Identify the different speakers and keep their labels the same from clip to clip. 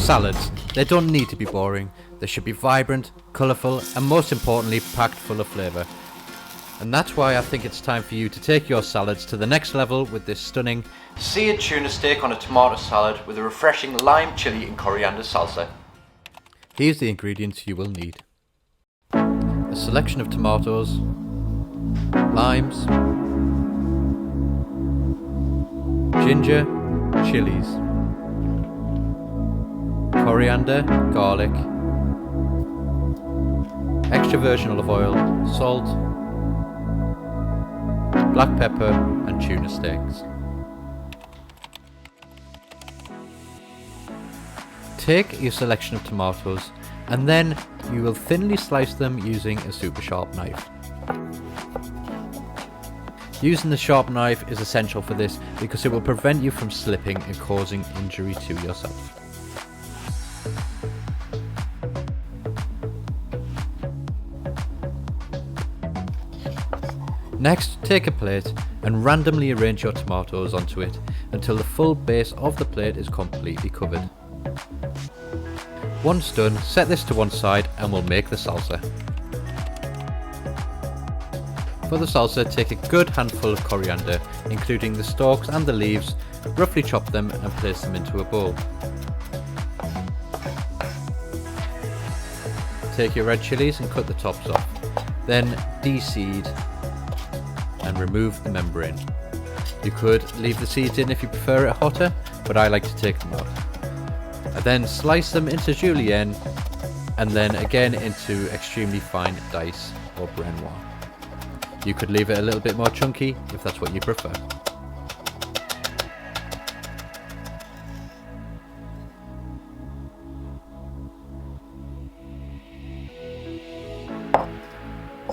Speaker 1: Salads, they don't need to be boring. They should be vibrant, colourful, and most importantly packed full of flavour. And that's why I think it's time for you to take your salads to the next level with this stunning seared tuna steak on a tomato salad with a refreshing lime, chilli and coriander salsa. Here's the ingredients you will need. A selection of tomatoes, limes, ginger, chilies, coriander, garlic, extra virgin olive oil, salt, black pepper and tuna steaks. Take your selection of tomatoes and then you will thinly slice them using a super sharp knife. Using the sharp knife is essential for this because it will prevent you from slipping and causing injury to yourself. Next, take a plate and randomly arrange your tomatoes onto it until the full base of the plate is completely covered. Once done, set this to one side and we'll make the salsa. For the salsa, take a good handful of coriander, including the stalks and the leaves, roughly chop them and place them into a bowl. Take your red chilies and cut the tops off, then de-seed and remove the membrane. You could leave the seeds in if you prefer it hotter, but I like to take them out. And then slice them into julienne and then again into extremely fine dice or brunoise. You could leave it a little bit more chunky if that's what you prefer.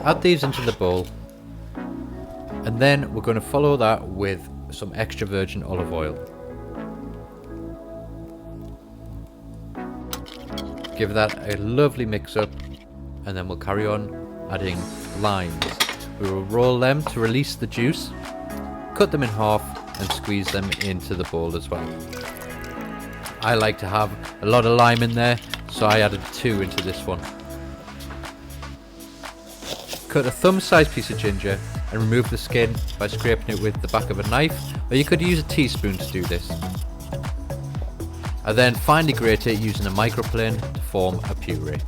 Speaker 1: Add these into the bowl. And then we're going to follow that with some extra virgin olive oil. Give that a lovely mix up and then we'll carry on adding limes. We will roll them to release the juice, cut them in half and squeeze them into the bowl as well. I like to have a lot of lime in there, so I added 2 into this one. Cut a thumb-sized piece of ginger and remove the skin by scraping it with the back of a knife, or you could use a teaspoon to do this. I then finely grate it using a microplane to form a puree.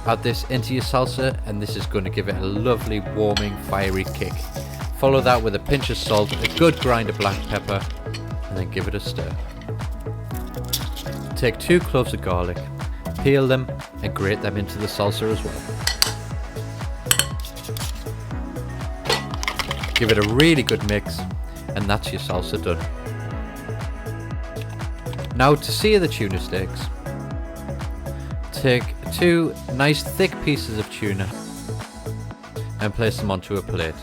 Speaker 1: Add this into your salsa and this is going to give it a lovely warming fiery kick. Follow that with a pinch of salt, a good grind of black pepper and then give it a stir. Take 2 cloves of garlic, peel them and grate them into the salsa as well. Give it a really good mix and that's your salsa done. Now to sear the tuna steaks. Take 2 nice thick pieces of tuna and place them onto a plate.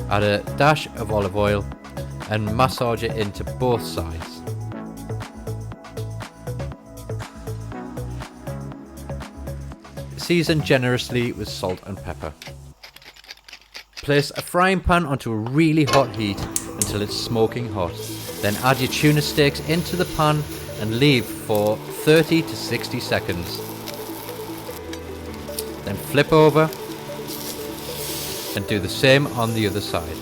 Speaker 1: Add a dash of olive oil and massage it into both sides. Season generously with salt and pepper. Place a frying pan onto a really hot heat until it's smoking hot. Then add your tuna steaks into the pan and leave for 30 to 60 seconds. Then flip over and do the same on the other side.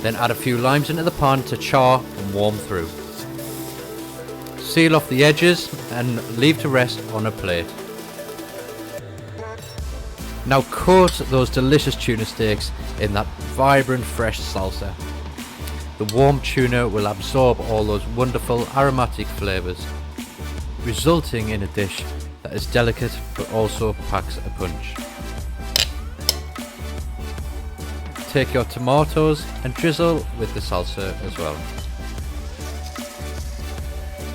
Speaker 1: Then add a few limes into the pan to char and warm through. Seal off the edges and leave to rest on a plate. Now coat those delicious tuna steaks in that vibrant fresh salsa. The warm tuna will absorb all those wonderful aromatic flavours, resulting in a dish that is delicate but also packs a punch. Take your tomatoes and drizzle with the salsa as well.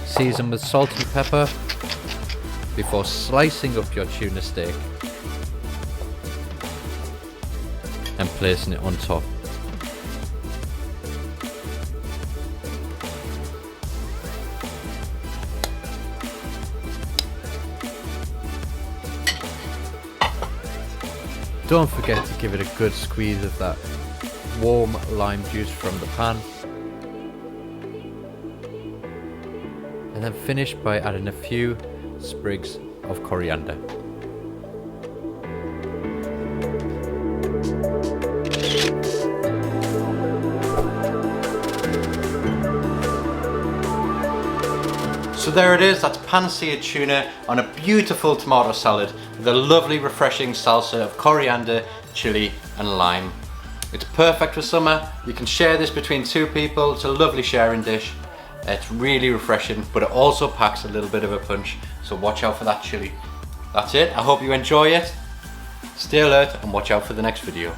Speaker 1: Season with salt and pepper before slicing up your tuna steak and placing it on top. Don't forget to give it a good squeeze of that warm lime juice from the pan. And then finish by adding a few sprigs of coriander. So there it is, that's pan-seared tuna on a beautiful tomato salad with a lovely refreshing salsa of coriander, chili and lime. It's perfect for summer. You can share this between two people. It's a lovely sharing dish. It's really refreshing, but it also packs a little bit of a punch, so watch out for that chili. That's it, I hope you enjoy it. Stay alert and watch out for the next video.